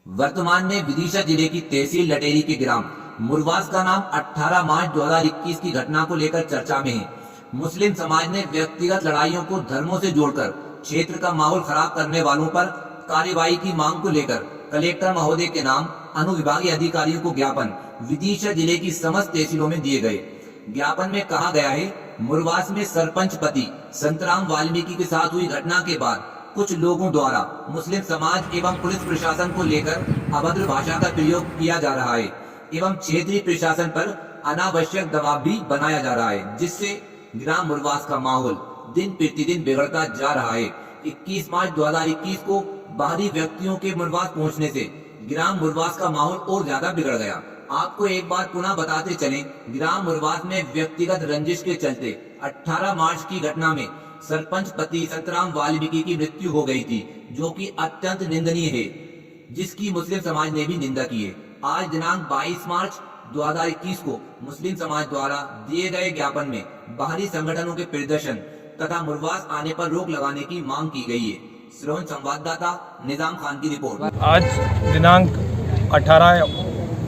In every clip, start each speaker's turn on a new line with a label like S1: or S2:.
S1: वर्तमान में विदिशा जिले की तहसील लटेरी के ग्राम मुरवास का नाम 18 मार्च 2021 की घटना को लेकर चर्चा में है। मुस्लिम समाज ने व्यक्तिगत लड़ाइयों को धर्मों से जोड़कर क्षेत्र का माहौल खराब करने वालों पर कार्यवाही की मांग को लेकर कलेक्टर महोदय के नाम अनुविभागीय अधिकारियों को ज्ञापन विदिशा जिले की समस्त तहसीलों में दिए गए। ज्ञापन में कहा गया है, मुरवास में सरपंच पति संतराम वाल्मीकि के साथ हुई घटना के बाद कुछ लोगों द्वारा मुस्लिम समाज एवं पुलिस प्रशासन को लेकर अभद्र भाषा का प्रयोग किया जा रहा है एवं क्षेत्रीय प्रशासन पर अनावश्यक दबाव भी बनाया जा रहा है, जिससे ग्राम मुरवास का माहौल दिन प्रतिदिन बिगड़ता जा रहा है। 21 मार्च 2021 को बाहरी व्यक्तियों के मुरवास पहुंचने से ग्राम मुरवास का माहौल और ज्यादा बिगड़ गया। आपको एक बात पुनः बताते चलें, ग्राम मुरवास में व्यक्तिगत रंजिश के चलते 18 मार्च की घटना में सरपंच पति संतराम वाल्मीकि की मृत्यु हो गई थी, जो कि अत्यंत निंदनीय है, जिसकी मुस्लिम समाज ने भी निंदा की है। आज दिनांक 22 मार्च 2021 को मुस्लिम समाज द्वारा दिए गए ज्ञापन में बाहरी संगठनों के प्रदर्शन तथा मुरवास आने पर रोक लगाने की मांग की गई है। श्रवण संवाददाता निजाम खान की रिपोर्ट।
S2: आज दिनांक 18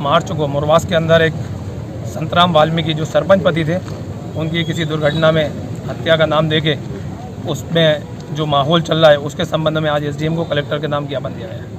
S2: मार्च को मुरवास के अंदर एक संतराम वाल्मीकि जो सरपंच पति थे, उनकी किसी दुर्घटना में हत्या का नाम देके उसमें जो माहौल चल रहा है उसके संबंध में आज एसडीएम को कलेक्टर के नाम ज्ञापन दिया है।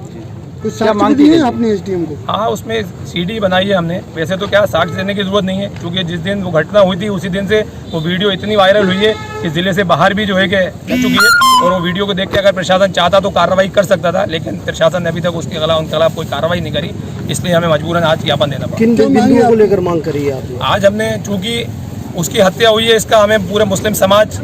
S3: क्या मांग की है आपने एसडीएम को?
S2: हाँ, उसमें सीडी बनाई है हमने। वैसे तो क्या साक्ष्य देने की जरूरत नहीं है, क्योंकि जिस दिन वो घटना हुई थी उसी दिन से वो वीडियो इतनी वायरल हुई है कि जिले से बाहर भी जो है कि जा चुकी है। और वो वीडियो को देख के अगर प्रशासन चाहता तो कार्रवाई कर सकता था, लेकिन प्रशासन ने अभी तक उसके खिलाफ कोई कार्रवाई नहीं करी, इसलिए हमें मजबूरन आज ज्ञापन देना पड़ा।
S3: किन बिंदुओं को लेकर मांग करी है आपने?
S2: आज हमने, चूँकि उसकी हत्या हुई है, इसका हमें पूरे मुस्लिम समाज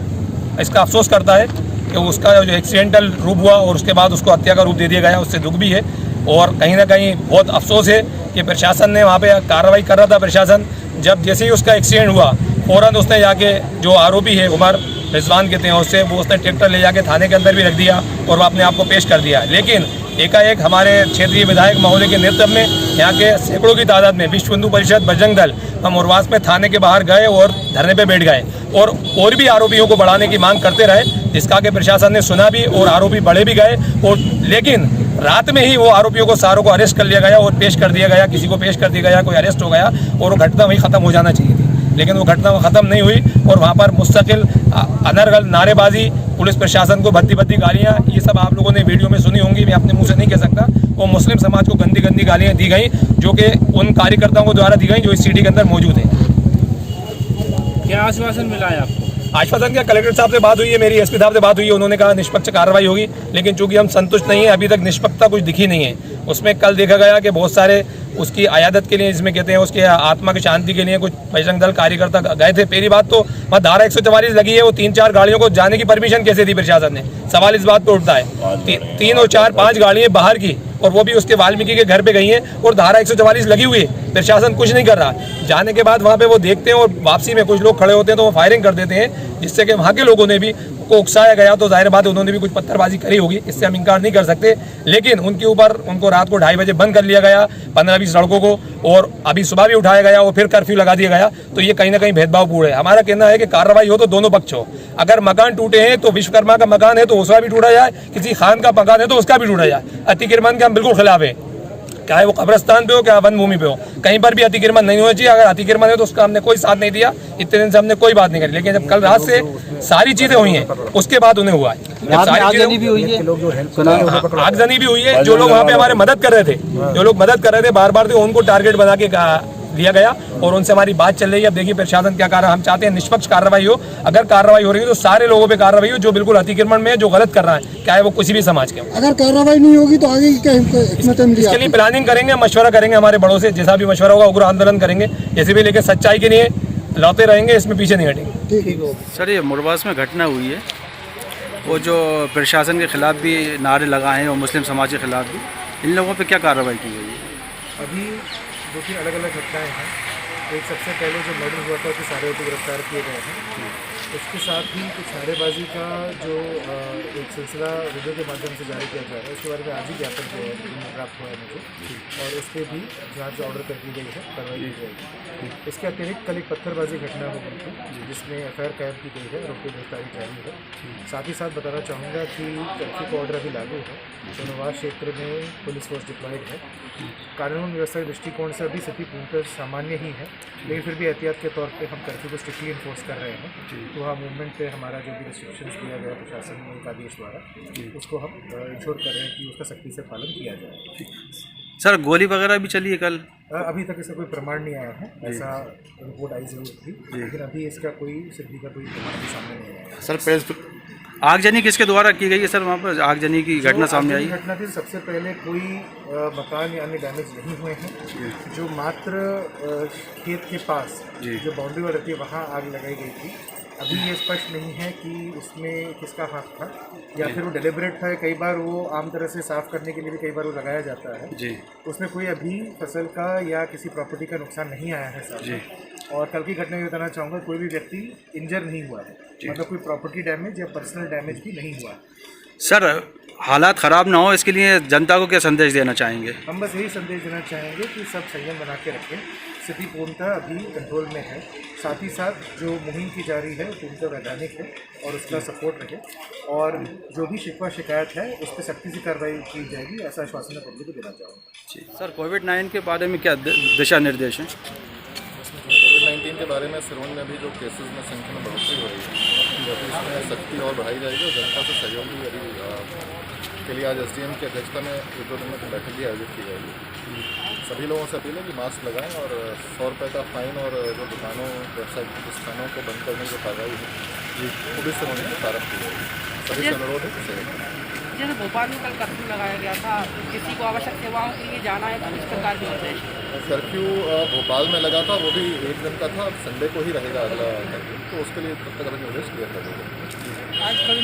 S2: इसका अफसोस करता है कि उसका जो एक्सीडेंटल रूप हुआ और उसके बाद उसको हत्या का रूप दे दिया गया, उससे दुख भी है। और कहीं ना कहीं बहुत अफसोस है कि प्रशासन ने वहाँ पे कार्रवाई कर रहा था। प्रशासन जब जैसे ही उसका एक्सीडेंट हुआ, फौरन उसने जाके जो आरोपी है उमर रिजवान कहते हैं उससे, वो उसने ट्रैक्टर ले जाके थाने के अंदर भी रख दिया और वो अपने आप को पेश कर दिया। लेकिन एकाएक हमारे क्षेत्रीय विधायक महोदय के नेतृत्व में यहाँ के सैकड़ों की तादाद में विश्व हिंदू परिषद बजरंग दल हम मुरवास में थाने के बाहर गए और धरने पे बैठ गए और भी आरोपियों को बढ़ाने की मांग करते रहे, जिसका कि प्रशासन ने सुना भी और आरोपी बढ़े भी गए। और लेकिन रात में ही वो आरोपियों को सारों को अरेस्ट कर लिया गया और पेश कर दिया गया, किसी को पेश कर दिया गया, कोई अरेस्ट हो गया और वो घटना वहीं ख़त्म हो जाना चाहिए थी। लेकिन वो घटना ख़त्म नहीं हुई और वहाँ पर मुस्तकिल अनर्गल नारेबाजी, पुलिस प्रशासन को भद्दी भद्दी गालियाँ, ये सब आप लोगों ने वीडियो में सुनी होंगी, मैं अपने मुंह से नहीं कह सकता। और मुस्लिम समाज को गंदी गंदी गालियाँ दी गई, जो कि उन कार्यकर्ताओं को द्वारा दी गई जो इस सीडी के अंदर मौजूद है।
S4: क्या आश्वासन मिला है आपको?
S2: आश्वासन क्या, कलेक्टर साहब से बात हुई है, मेरी एसपी साहब से बात हुई है, उन्होंने कहा निष्पक्ष कार्रवाई होगी। लेकिन चूंकि हम संतुष्ट नहीं है, अभी तक निष्पक्षता कुछ दिखी नहीं है। उसमें कल देखा गया कि बहुत सारे उसकी आयादत के लिए, इसमें कहते हैं उसके आत्मा की शांति के लिए कुछ बजरंग दल कार्यकर्ता गए थे। पहली बात तो वहाँ धारा 144 लगी है, वो 3-4 गाड़ियों को जाने की परमिशन कैसे दी प्रशासन ने, सवाल इस बात पर उठता है। 3 और 4-5 गाड़ियाँ बाहर की और वो भी उसके वाल्मीकि के घर पे गई हैं और धारा 144 लगी हुई है, प्रशासन कुछ नहीं कर रहा। जाने के बाद वहाँ पे वो देखते हैं और वापसी में कुछ लोग खड़े होते हैं तो वो फायरिंग कर देते हैं, जिससे कि वहाँ के लोगों ने भी को उकसाया गया। तो जाहिर बात है उन्होंने भी कुछ पत्थरबाजी करी होगी, इससे हम इनकार नहीं कर सकते। लेकिन उनके ऊपर उनको रात को 2:30 बजे बंद कर लिया गया 15-20 लड़कों को, और अभी सुबह भी उठाया गया और फिर कर्फ्यू लगा दिया गया। तो ये कहीं ना कहीं भेदभावपूर्ण है। हमारा कहना है कि कार्रवाई हो तो दोनों पक्ष हो। अगर मकान टूटे हैं तो विश्वकर्मा का मकान है तो उसका भी टूटा जाए, किसी खान का मकान है तो उसका भी टूटा जाए। अतिक्रमण के हम बिल्कुल खिलाफ है, चाहे वो कब्रस्तान पे हो क्या वन भूमि पे हो, कहीं पर भी अतिक्रमण नहीं होना चाहिए। अगर अतिक्रमण है तो उसका हमने कोई साथ नहीं दिया, इतने दिन से हमने कोई बात नहीं करी। लेकिन जब कल रात से सारी चीजें हुई हैं उसके बाद उन्हें हुआ है, आगजनी भी हुई है। जो लोग वहाँ पे हमारे मदद कर रहे थे, जो लोग मदद कर रहे थे बार बार, उनको टारगेट बना के दिया गया और उनसे हमारी बात चल रही है। अब देखिए प्रशासन क्या कर रहा है। हम चाहते हैं निष्पक्ष कार्रवाई हो। अगर कार्रवाई हो रही है तो सारे लोगों पे कार्रवाई हो जो बिल्कुल अतिक्रमण में जो गलत कर रहा है, चाहे वो किसी भी समाज के हो।
S3: अगर कार्रवाई नहीं होगी तो आगे क्या
S2: इसके लिए प्लानिंग करेंगे, मशवरा करेंगे हमारे बड़ों से, जैसा भी मशवरा होगा उग्र आंदोलन करेंगे, जैसे भी, लेकिन सच्चाई के लिए लौटे रहेंगे, इसमें पीछे नहीं हटेंगे।
S3: ठीक है
S4: सर, ये मुरवास में घटना हुई है, वो जो प्रशासन के खिलाफ भी नारे लगाए हैं और मुस्लिम समाज के खिलाफ भी, इन लोगों पे क्या कार्रवाई की गई है?
S5: अभी 2-3 अलग अलग घटनाएं हैं। एक सबसे पहले जो मर्डर हुआ था उसके सारे को गिरफ्तार किए गए हैं। इसके साथ ही कुछ नारेबाजी का जो एक सिलसिला वीडियो के माध्यम से जारी किया जा रहा है, उसके बारे में आज ही ज्ञापन जो है प्राप्त हुआ है मुझे, और उस पर भी जांच ऑर्डर कर दी गई है, कार्रवाई की जाएगी। इसके अतिरिक्त कल एक पत्थरबाजी घटना हो गई थी जिसमें FIR कायम की गई है और उसकी गिरफ्तारी जारी है। साथ ही साथ बताना चाहूँगा कि कर्फ्यू का ऑर्डर अभी लागू है, तो नवाज क्षेत्र में पुलिस फोर्स डिप्लॉयड है। कानून व्यवस्था के दृष्टिकोण से अभी स्थिति पूर्णतः सामान्य ही है, लेकिन फिर भी एहतियात के तौर पे हम कर्फ्यू को स्ट्रिक्टली इन्फोर्स कर रहे हैं। तो वहाँ मूवमेंट पे हमारा जो भी रिस्ट्रिक्शंस दिया गया प्रशासन के आदेश द्वारा, उसको हम इंश्योर कर रहे हैं कि उसका सख्ती से पालन किया जाए।
S4: सर गोली वगैरह भी चली है कल?
S5: अभी तक इसका कोई प्रमाण नहीं आया है, ऐसा रिपोर्ट आई जरूर थी, लेकिन अभी इसका कोई सिद्धि का कोई प्रमाण भी सामने नहीं आया है।
S4: सर प्रेस आगजनी किसके द्वारा की गई है सर? वहाँ पर आगजनी की घटना सामने आई?
S5: घटना थी, सबसे पहले कोई मकान या अन्य डैमेज नहीं हुए हैं। जो मात्र खेत के पास जो बाउंड्री वाल रहती है वहाँ आग लगाई गई थी। अभी ये स्पष्ट नहीं है कि उसमें किसका हाथ था या फिर वो डेलिब्रेट था। कई बार वो आम तरह से साफ़ करने के लिए भी कई बार वो लगाया जाता है जी। उसमें कोई अभी फसल का या किसी प्रॉपर्टी का नुकसान नहीं आया है सर जी। और कल की घटना में बताना चाहूँगा कोई भी व्यक्ति इंजर नहीं हुआ है, मतलब कोई प्रॉपर्टी डैमेज या पर्सनल डैमेज भी नहीं हुआ।
S4: सर हालात ख़राब ना हो इसके लिए जनता को क्या संदेश देना चाहेंगे?
S5: हम बस यही संदेश देना चाहेंगे कि सब संयम बना के रखें। स्थिति पूर्णतः अभी कंट्रोल में है। साथ ही साथ जो मुहिम की जा रही है पूर्णतः वैधानिक है और उसका सपोर्ट रहे, और जो भी शिकवा शिकायत है उस पर सख्ती से कार्रवाई की जाएगी, ऐसा आश्वासन मैं पब्लिक को देना चाहूँगा
S4: जी। सर कोविड-19 के बारे में क्या दिशा निर्देश हैं?
S6: कोविड-19 के बारे में सिरोंज में भी जो केसेस में संख्या में बढ़ोतरी हो रही है, तो इसमें सख्ती और बढ़ाई जाएगी और जनता से सहयोग भी के लिए आज SDM की अध्यक्षता में 1-2 दिन में बैठक भी आयोजित की जाएगी। सभी लोगों से अपील है कि मास्क लगाएं और 100 रुपये का फाइन और जो दुकानों व्यवसायिक प्रतिष्ठानों को बंद करने की कार्रवाई है वो भी सिरोंज में प्रारंभ की जाएगी। सभी से अनुरोध है कि
S7: जैसे भोपाल में कल कर्फ्यू लगाया गया था, किसी को आवश्यक सेवाओं के लिए जाना है तो इस प्रकार के निर्देश?
S6: कर्फ्यू भोपाल में लगा था, वो भी 1 दिन का था, संडे को ही रहेगा अगला कर्फ्यू, तो उसके लिए तब तक अभी निर्देश क्लियर कर देंगे।
S7: आज कल